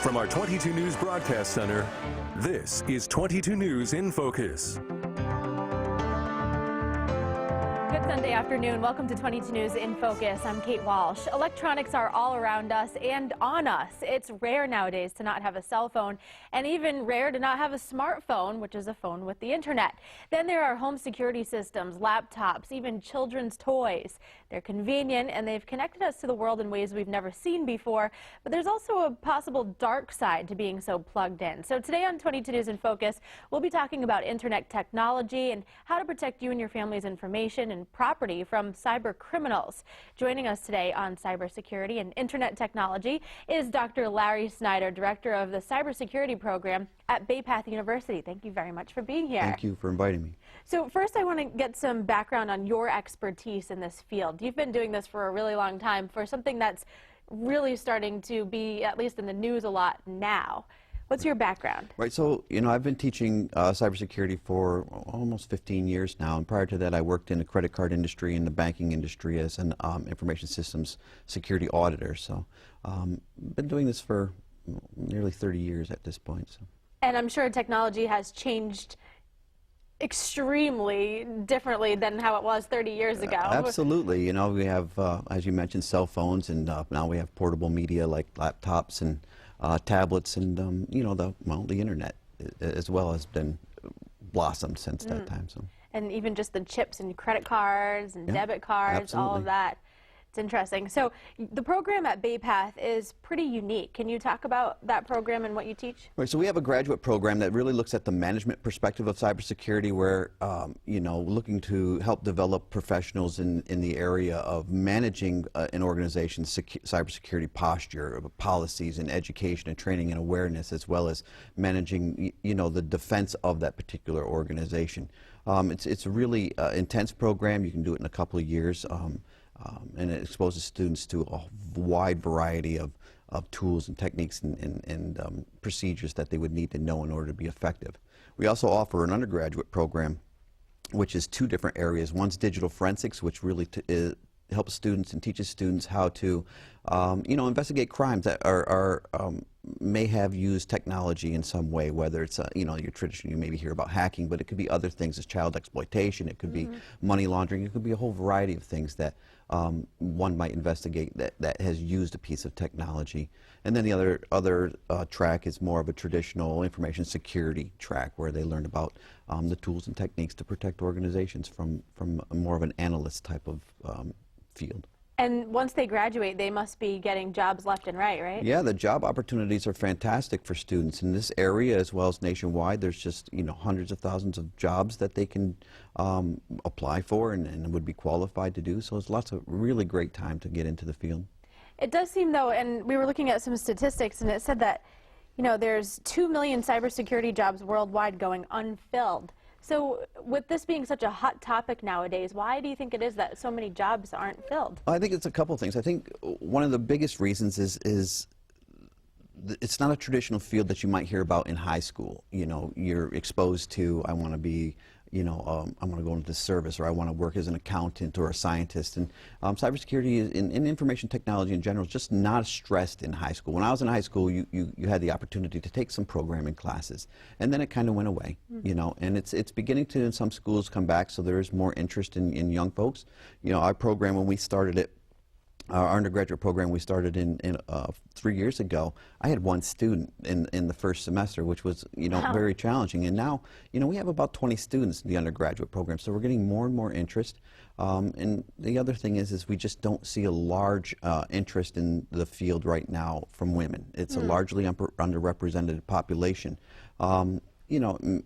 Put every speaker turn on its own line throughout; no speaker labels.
From our 22 News Broadcast Center, this is 22 News in Focus.
Good Sunday afternoon. Welcome to 22 News in Focus. I'm Kate Walsh. Electronics are all around us and on us. It's rare nowadays to not have a cell phone, and even rare to not have a smartphone, which is a phone with the internet. Then there are home security systems, laptops, even children's toys. They're convenient and they've connected us to the world in ways we've never seen before, but there's also a possible dark side to being so plugged in. So today on 22 News in Focus, we'll be talking about internet technology and how to protect you and your family's information and property from cyber criminals. Joining us today on cybersecurity and internet technology is Dr. Larry Schneider, director of the cybersecurity program at Bay Path University. Thank you very much for being here.
Thank you for inviting me.
So first, I want to get some background on your expertise in this field. You've been doing this for a really long time for something that's really starting to be at least in the news a lot now. What's your background?
Right, so, I've been teaching cybersecurity for almost 15 years now, and prior to that I worked in the credit card industry and the banking industry as an information systems security auditor. So, been doing this for nearly 30 years at this point. So.
And I'm sure technology has changed extremely differently than how it was 30 years ago.
Absolutely. We have, as you mentioned, cell phones, and now we have portable media like laptops and tablets, and the internet as well has been blossomed since that time. So. And
even just the chips and credit cards and debit cards,
absolutely.
all of that. It's interesting. So the program at Bay Path is pretty unique. Can you talk about that program and what you teach?
Right, so we have a graduate program that really looks at the management perspective of cybersecurity, where, looking to help develop professionals in the area of managing an organization's cybersecurity posture, policies and education and training and awareness, as well as managing, the defense of that particular organization. It's a really intense program. You can do it in a couple of years. And it exposes students to a wide variety of tools and techniques and procedures that they would need to know in order to be effective. We also offer an undergraduate program, which is two different areas. One's digital forensics, which really helps students and teaches students how to, investigate crimes that may have used technology in some way, whether it's, your tradition, you maybe hear about hacking, but it could be other things as child exploitation, it could be money laundering, it could be a whole variety of things that one might investigate that has used a piece of technology. And then the other track is more of a traditional information security track, where they learn about the tools and techniques to protect organizations from more of an analyst type of field.
And once they graduate, they must be getting jobs left and right?
Yeah, the job opportunities are fantastic for students in this area as well as nationwide. There's just, hundreds of thousands of jobs that they can apply for and would be qualified to do. So it's lots of really great time to get into the field. It
does seem, though, and we were looking at some statistics, and it said that, there's 2 million cybersecurity jobs worldwide going unfilled. So with this being such a hot topic nowadays, why do you think it is that so many jobs aren't filled?
I think it's a couple of things. I think one of the biggest reasons is it's not a traditional field that you might hear about in high school. You're exposed to, I want to be, I want to go into this service, or I want to work as an accountant or a scientist. And cybersecurity and information technology in general is just not stressed in high school. When I was in high school, you had the opportunity to take some programming classes, and then it kind of went away, and it's beginning to, in some schools, come back, so there is more interest in young folks. Our program, when we started it, our undergraduate program we started in 3 years ago, I had one student in the first semester, which was,
Wow.
very challenging. And now, we have about 20 students in the undergraduate program, so we're getting more and more interest. And the other thing is we just don't see a large interest in the field right now from women. It's a largely underrepresented population.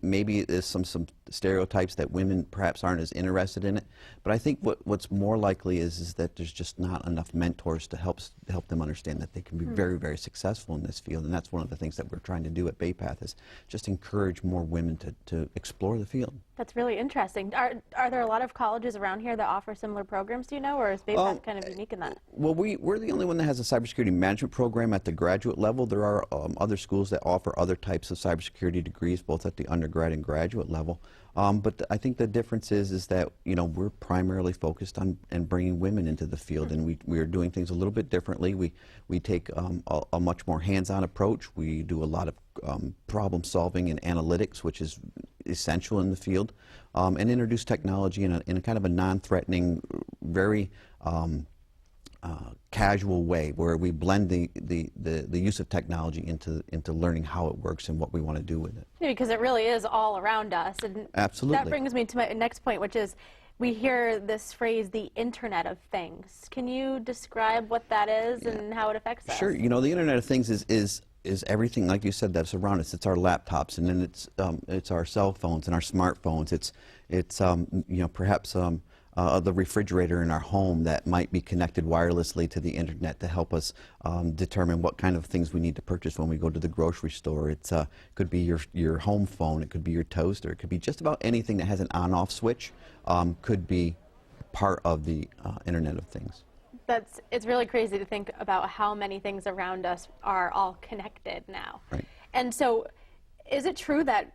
Maybe there's some stereotypes that women perhaps aren't as interested in it, but I think what's more likely is that there's just not enough mentors to help them understand that they can be very, very successful in this field. And that's one of the things that we're trying to do at Bay Path, is just encourage more women to explore the field.
That's really interesting. Are there a lot of colleges around here that offer similar programs, do you know, or is Bay Path kind of unique in that?
Well, we're the only one that has a cybersecurity management program at the graduate level. There are other schools that offer other types of cybersecurity degrees, both both at the undergrad and graduate level. But I think the difference is that, we're primarily focused on bringing women into the field, and we are doing things a little bit differently. We take a much more hands-on approach. We do a lot of problem solving and analytics, which is essential in the field, and introduce technology in a kind of a non-threatening, very casual way, where we blend the use of technology into learning how it works and what we want to do with it.
Yeah, because it really is all around us. And
absolutely.
That brings me to my next point, which is we hear this phrase, the Internet of Things. Can you describe what that is and how it affects us?
Sure. The Internet of Things is everything, like you said, that's around us. It's our laptops, and then it's our cell phones and our smartphones. It's perhaps the refrigerator in our home that might be connected wirelessly to the internet to help us determine what kind of things we need to purchase when we go to the grocery store. It could be your home phone, it could be your toaster, it could be just about anything that has an on-off switch could be part of the Internet of Things.
It's really crazy to think about how many things around us are all connected now.
Right.
And so is it true that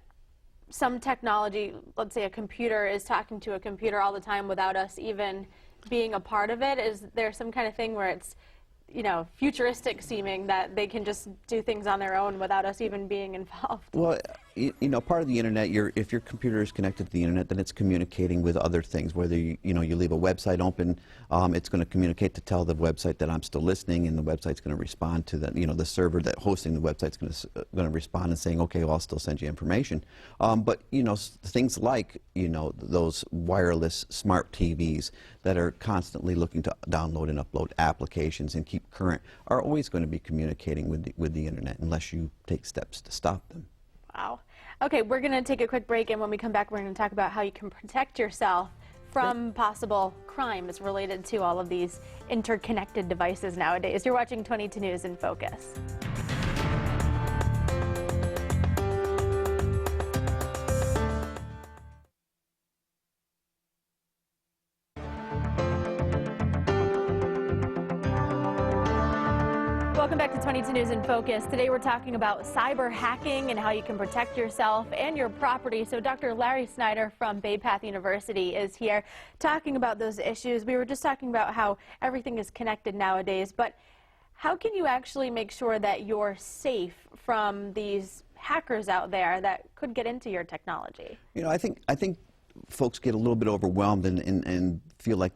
some technology, let's say a computer, is talking to a computer all the time without us even being a part of it? Is there some kind of thing where it's, futuristic seeming that they can just do things on their own without us even being involved?
Well, part of the internet, if your computer is connected to the internet, then it's communicating with other things. Whether you leave a website open, it's going to communicate to tell the website that I'm still listening, and the website's going to respond to that. The server that hosting the website's going to respond and saying, okay, well, I'll still send you information. But things like those wireless smart TVs that are constantly looking to download and upload applications and keep current are always going to be communicating with the internet unless you take steps to stop them.
Wow. Okay, we're going to take a quick break, and when we come back, we're going to talk about how you can protect yourself from possible crimes related to all of these interconnected devices nowadays. You're watching 22 News in Focus. Welcome back to 22 News in Focus. Today we're talking about cyber hacking and how you can protect yourself and your property. So Dr. Larry Schneider from Bay Path University is here talking about those issues. We were just talking about how everything is connected nowadays, but how can you actually make sure that you're safe from these hackers out there that could get into your technology?
I think folks get a little bit overwhelmed and feel like,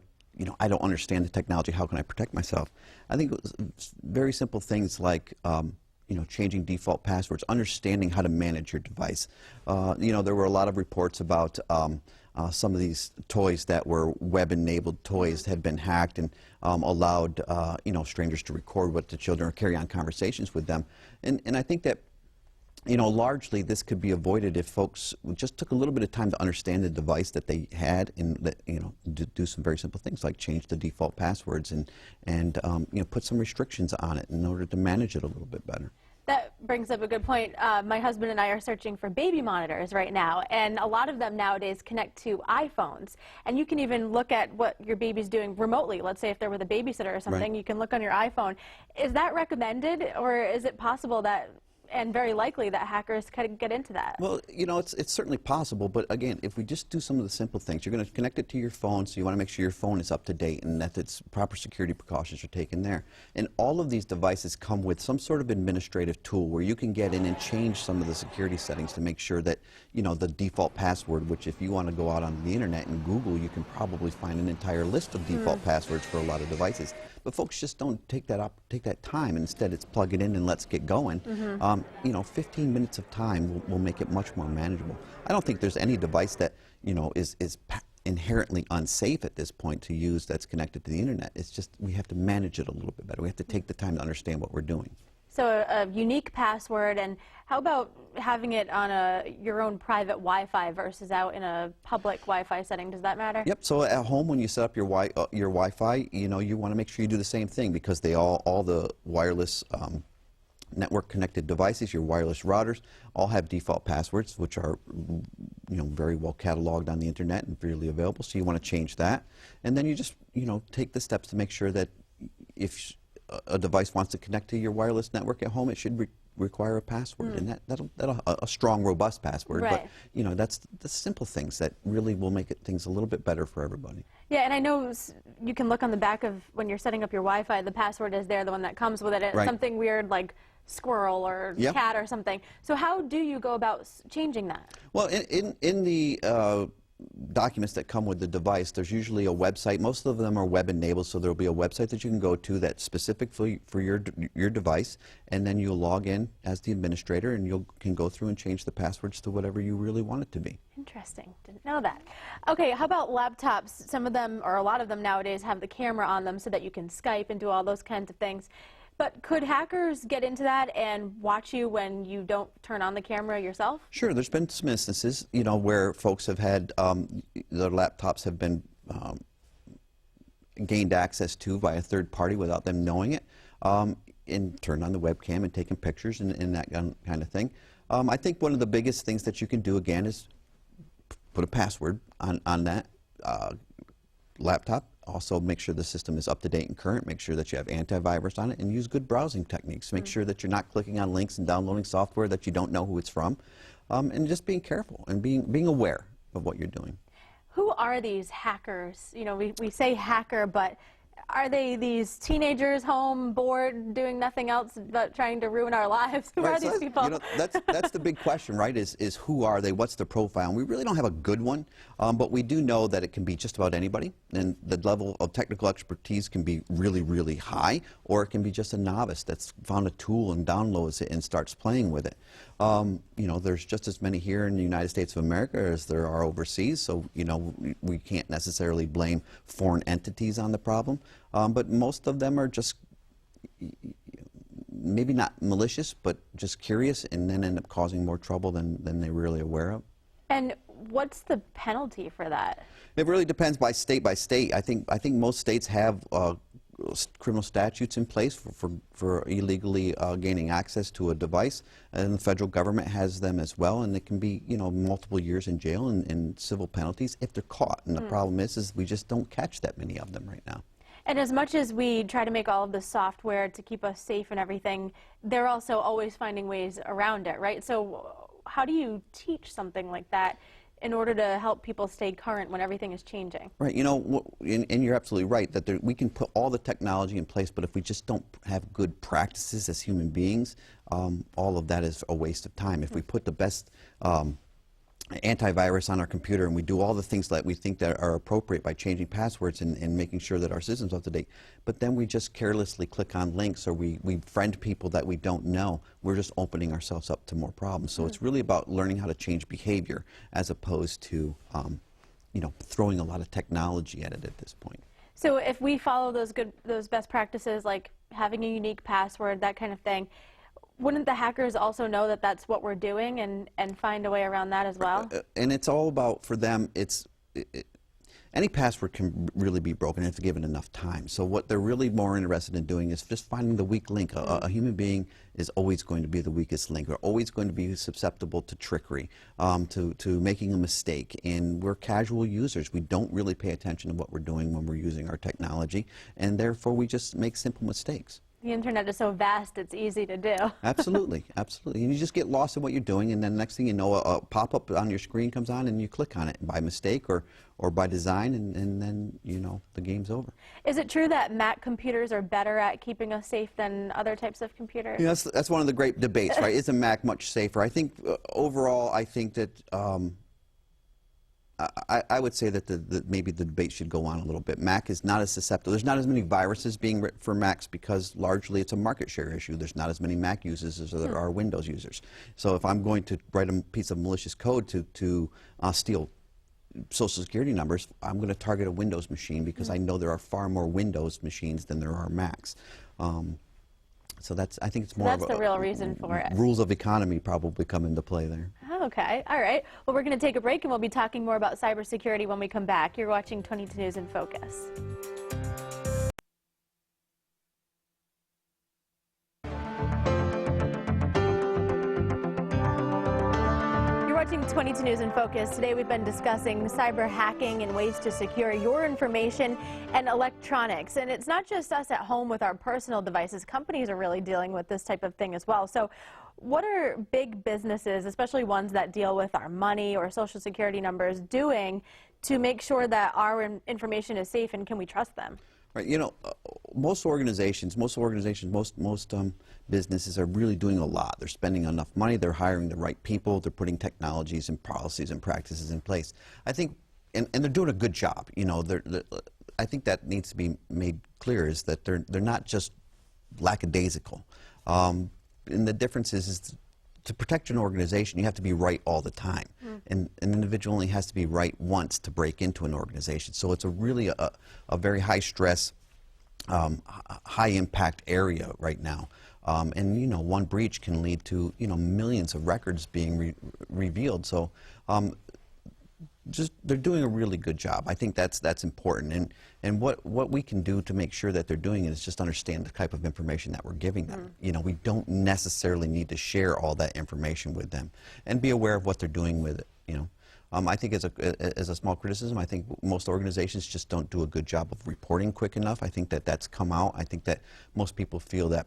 I don't understand the technology. How can I protect myself? I think it was very simple things like, changing default passwords, understanding how to manage your device. There were a lot of reports about some of these toys that were web-enabled toys had been hacked and allowed, strangers to record what the children or carry on conversations with them. And I think that largely this could be avoided if folks just took a little bit of time to understand the device that they had and, do some very simple things like change the default passwords and put some restrictions on it in order to manage it a little bit better.
That brings up a good point. My husband and I are searching for baby monitors right now, and a lot of them nowadays connect to iPhones. And you can even look at what your baby's doing remotely. Let's say if they're with a babysitter or something,
right.
You can look on your iPhone. Is that recommended, or is it possible that, and very likely, that hackers could get into that?
Well, it's certainly possible, but again, if we just do some of the simple things, you're going to connect it to your phone, so you want to make sure your phone is up to date and that its proper security precautions are taken there. And all of these devices come with some sort of administrative tool where you can get in and change some of the security settings to make sure that, the default password, which if you want to go out on the internet and Google, you can probably find an entire list of default passwords for a lot of devices. But folks just don't take that time. Instead, it's plug it in and let's get going. 15 minutes of time will make it much more manageable. I don't think there's any device that is inherently unsafe at this point to use that's connected to the internet. It's just we have to manage it a little bit better. We have to take the time to understand what we're doing.
So a unique password, and how about having it on your own private Wi-Fi versus out in a public Wi-Fi setting? Does that matter?
Yep. So at home, when you set up your Wi-Fi, you want to make sure you do the same thing because all the wireless network connected devices, your wireless routers, all have default passwords, which are very well cataloged on the internet and freely available. So you want to change that, and then you just take the steps to make sure that if a device wants to connect to your wireless network at home, it should require a password, and that'll a strong, robust password.
Right.
But you know, that's the simple things that really will make things a little bit better for everybody.
Yeah, and I know you can look on the back of when you're setting up your Wi-Fi, the password is there, the one that comes with it. It's
Right.
something weird like squirrel or
Yep.
cat or something. So how do you go about changing that?
Well, in the documents that come with the device, there's usually a website. Most of them are web enabled, so there'll be a website that you can go to that's specific for your device, and then you'll log in as the administrator, and you can go through and change the passwords to whatever you really want it to be.
Interesting. Didn't know that. Okay, how about laptops? Some of them, or a lot of them nowadays, have the camera on them so that you can Skype and do all those kinds of things. But could hackers get into that and watch you when you don't turn on the camera yourself?
Sure, there's been some instances, you know, where folks have had their laptops have been gained access to by a third party without them knowing it, and turned on the webcam and taken pictures and that kind of thing. I think one of the biggest things that you can do, again, is put a password on that laptop. Also, make sure the system is up to date and current. Make sure that you have antivirus on it, and use good browsing techniques. Make sure that you're not clicking on links and downloading software that you don't know who it's from, and just being careful and being aware of what you're doing.
Who are these hackers? You know, we say hacker, but are they these teenagers home, bored, doing nothing else but trying to ruin our lives? Who are these people?
You know, that's the big question, right? Is who are they? What's their profile? And we really don't have a good one, but we do know that it can be just about anybody, and the level of technical expertise can be really, really high, or it can be just a novice that's found a tool and downloads it and starts playing with it. You know, there's just as many here in the United States of America as there are overseas, so you know we can't necessarily blame foreign entities on the problem. But most of them are just maybe not malicious, but just curious, and then end up causing more trouble than they're really aware of.
And what's the penalty for that?
It really depends by state by state. I think most states have criminal statutes in place for illegally gaining access to a device, and the federal government has them as well, and it can be, you know, multiple years in jail and civil penalties if they're caught. And the problem is we just don't catch that many of them right now.
And as much as we try to make all of the software to keep us safe and everything, they're also always finding ways around it, right? So how do you teach something like that in order to help people stay current when everything is changing?
Right, you know, and you're absolutely right that we can put all the technology in place, but if we just don't have good practices as human beings, all of that is a waste of time. If we put the best antivirus on our computer, and we do all the things that we think that are appropriate by changing passwords and making sure that our system's up to date, but then we just carelessly click on links, or we friend people that we don't know, we're just opening ourselves up to more problems. So it's really about learning how to change behavior as opposed to you know, throwing a lot of technology at it at this point.
So if we follow those best practices, like having a unique password, that kind of thing, wouldn't the hackers also know that that's what we're doing and find a way around that as well?
And it's all about, for them, any password can really be broken if given enough time. So what they're really more interested in doing is just finding the weak link. A human being is always going to be the weakest link. They're always going to be susceptible to trickery, to making a mistake. And we're casual users. We don't really pay attention to what we're doing when we're using our technology, and therefore we just make simple mistakes.
The internet is so vast, it's easy to do.
Absolutely, absolutely. And you just get lost in what you're doing, and then next thing you know, a pop-up on your screen comes on, and you click on it by mistake or by design, and then, you know, the game's over.
Is it true that Mac computers are better at keeping us safe than other types of computers?
Yeah, that's one of the great debates, right? Is a Mac much safer? I think overall, I think that I would say that maybe the debate should go on a little bit. Mac is not as susceptible. There's not as many viruses being written for Macs because largely it's a market share issue. There's not as many Mac users as there are Windows users. So if I'm going to write a piece of malicious code to steal Social Security numbers, I'm going to target a Windows machine because I know there are far more Windows machines than there are Macs. So I think it's more
That's
of
the real reason for it.
Rules of economy probably come into play there.
Okay, all right. Well, we're going to take a break, and we'll be talking more about cybersecurity when we come back. You're watching 22 News in Focus. watching 22 News in Focus. Today we've been discussing cyber hacking and ways to secure your information and electronics. And it's not just us at home with our personal devices. Companies are really dealing with this type of thing as well. So what are big businesses, especially ones that deal with our money or social security numbers, doing to make sure that our information is safe, and can we trust them?
Right. You know, most businesses are really doing a lot. They're spending enough money. They're hiring the right people. They're putting technologies and policies and practices in place. I think, and they're doing a good job. You know, I think that needs to be made clear, is that they're not just lackadaisical. And the difference is to protect an organization, you have to be right all the time. And an individual only has to be right once to break into an organization. So it's really a very high stress, high impact area right now. And you know, one breach can lead to, you know, millions of records being revealed. So they're doing a really good job. I think that's important. And what we can do to make sure that they're doing it is just understand the type of information that we're giving them. You know, we don't necessarily need to share all that information with them, and be aware of what they're doing with it. You know, I think as a small criticism, I think most organizations just don't do a good job of reporting quick enough. I think that's come out. I think that most people feel that,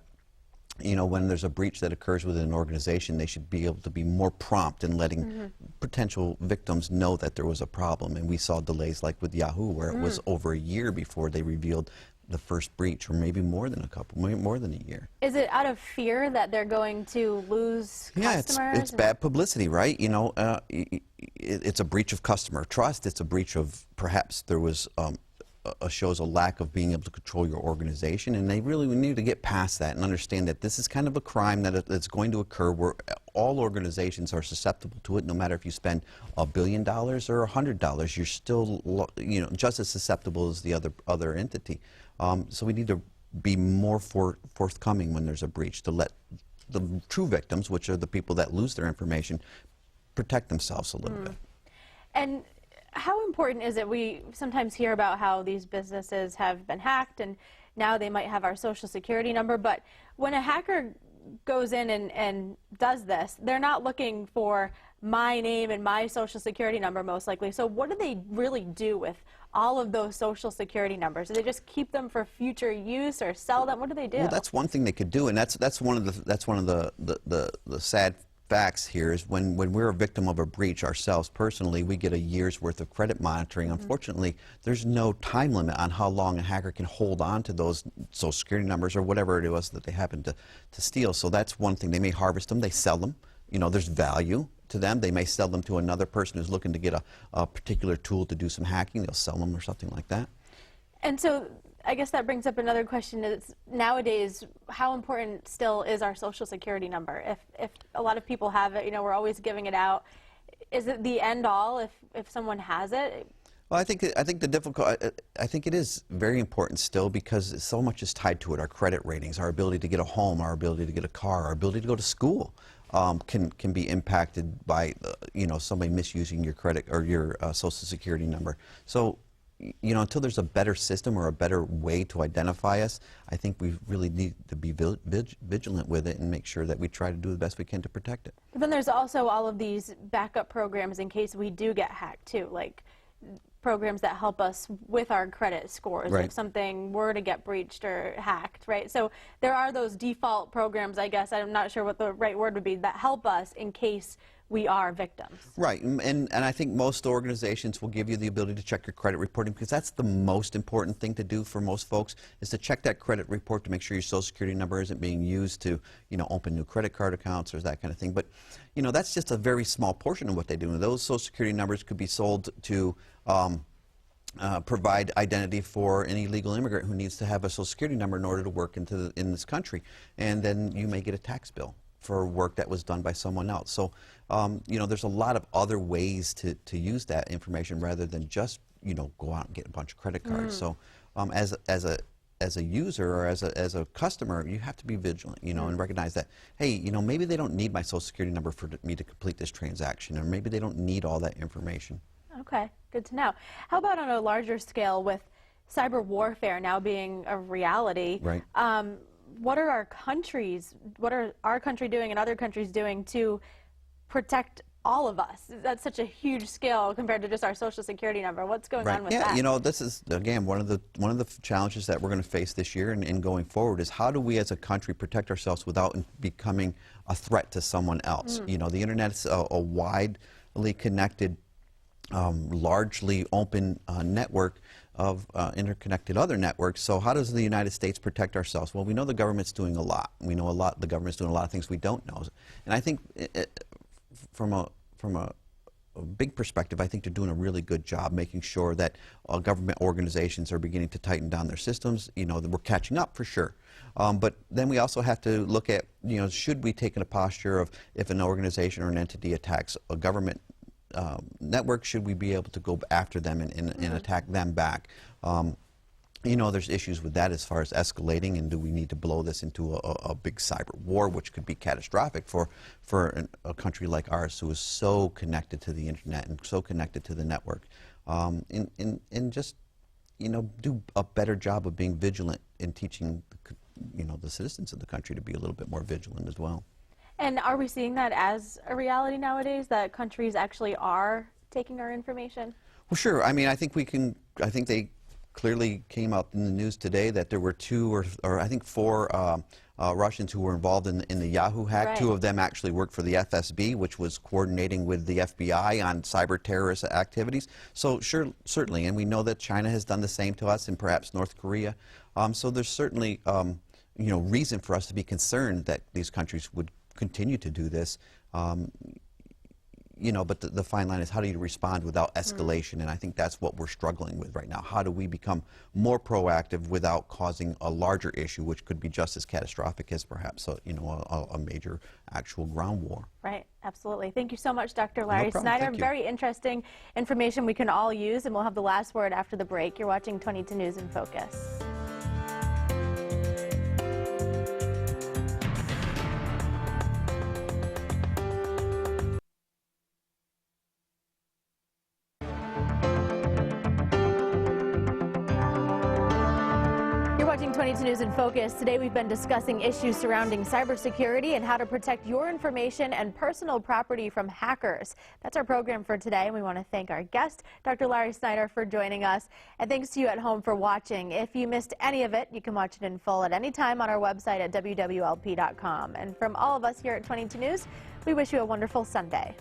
you know, when there's a breach that occurs within an organization, they should be able to be more prompt in letting potential victims know that there was a problem. And we saw delays like with Yahoo, where it was over a year before they revealed the first breach, or maybe more than more than a year.
Is it out of fear that they're going to lose customers?
Yeah, it's bad publicity, right? You know, it's a breach of customer trust. It's a breach of, perhaps there was shows a lack of being able to control your organization, and they really need to get past that and understand that this is kind of a crime that's going to occur, where all organizations are susceptible to it. No matter if you spend $1 billion or $100, you're still, you know, just as susceptible as the other entity. So we need to be more forthcoming when there's a breach, to let the true victims, which are the people that lose their information, protect themselves a little bit.
And how important is it? We sometimes hear about how these businesses have been hacked, and now they might have our social security number, but when a hacker goes in and does this, they're not looking for my name and my social security number, most likely. So what do they really do with all of those social security numbers? Do they just keep them for future use, or sell them? What do they do?
Well, that's one thing they could do, and that's one of the sad facts here, is when we're a victim of a breach ourselves personally, we get a year's worth of credit monitoring. Unfortunately, there's no time limit on how long a hacker can hold on to those social security numbers or whatever it was that they happen to steal. So that's one thing. They may harvest them, they sell them. You know, there's value to them. They may sell them to another person who's looking to get a particular tool to do some hacking. They'll sell them or something like that.
And so I guess that brings up another question. Is nowadays, how important still is our social security number? If a lot of people have it, you know, we're always giving it out. Is it the end all if someone has it?
Well, I think it is very important still, because so much is tied to it. Our credit ratings, our ability to get a home, our ability to get a car, our ability to go to school can be impacted by you know, somebody misusing your credit or your social security number. So, you know, until there's a better system or a better way to identify us, I think we really need to be vigilant with it and make sure that we try to do the best we can to protect it.
But then there's also all of these backup programs in case we do get hacked too, like programs that help us with our credit scores if something were to get breached or hacked, right? So there are those default programs, I guess, I'm not sure what the right word would be, that help us in case we are victims. Right,
and I think most organizations will give you the ability to check your credit reporting, because that's the most important thing to do for most folks, is to check that credit report to make sure your social security number isn't being used to, you know, open new credit card accounts or that kind of thing. But, you know, that's just a very small portion of what they do. And those social security numbers could be sold to provide identity for an illegal immigrant who needs to have a social security number in order to work in this country. And then you may get a tax bill for work that was done by someone else. So, you know, there's a lot of other ways to use that information rather than just, you know, go out and get a bunch of credit cards. So, as a user or as a customer, you have to be vigilant, you know, and recognize that, hey, you know, maybe they don't need my social security number for me to complete this transaction, or maybe they don't need all that information.
Okay, good to know. How about on a larger scale, with cyber warfare now being a reality?
Right.
What are our country doing and other countries doing to protect all of us. That's such a huge scale compared to just our Social Security number. What's going on with that?
You know, this is, again, one of the challenges that we're going to face this year and going forward is how do we as a country protect ourselves without becoming a threat to someone else? You know, the Internet's a widely connected, largely open network of interconnected other networks. So how does the United States protect ourselves? Well, we know the government's doing a lot. We know the government's doing a lot of things we don't know. And I think from a big perspective, I think they're doing a really good job making sure that government organizations are beginning to tighten down their systems. You know, that we're catching up for sure. But then we also have to look at, you know, should we take in a posture of if an organization or an entity attacks a government network, should we be able to go after them and attack them back? You know, there's issues with that as far as escalating, and do we need to blow this into a big cyber war, which could be catastrophic for a country like ours who is so connected to the internet and so connected to the network, and just, you know, do a better job of being vigilant in teaching, you know, the citizens of the country to be a little bit more vigilant as well.
And are we seeing that as a reality nowadays, that countries actually are taking our information?
Well, sure. I mean, I think they clearly came out in the news today that there were two or I think four Russians who were involved in the Yahoo hack.
Right.
Two of them actually worked for the FSB, which was coordinating with the FBI on cyber terrorist activities. So sure, certainly, and we know that China has done the same to us, and perhaps North Korea. So there's certainly you know, reason for us to be concerned that these countries would continue to do this. You know, but the fine line is how do you respond without escalation, and I think that's what we're struggling with right now. How do we become more proactive without causing a larger issue, which could be just as catastrophic as perhaps you know, a major actual ground war?
Right, absolutely. Thank you so much, Dr. Larry Schneider.
Thank you.
Very interesting information we can all use, and we'll have the last word after the break. You're watching 22 News in Focus. Watching 22 News in Focus. Today we've been discussing issues surrounding cybersecurity and how to protect your information and personal property from hackers. That's our program for today, and we want to thank our guest, Dr. Larry Schneider, for joining us. And thanks to you at home for watching. If you missed any of it, you can watch it in full at any time on our website at wwlp.com. And from all of us here at 22 News, we wish you a wonderful Sunday.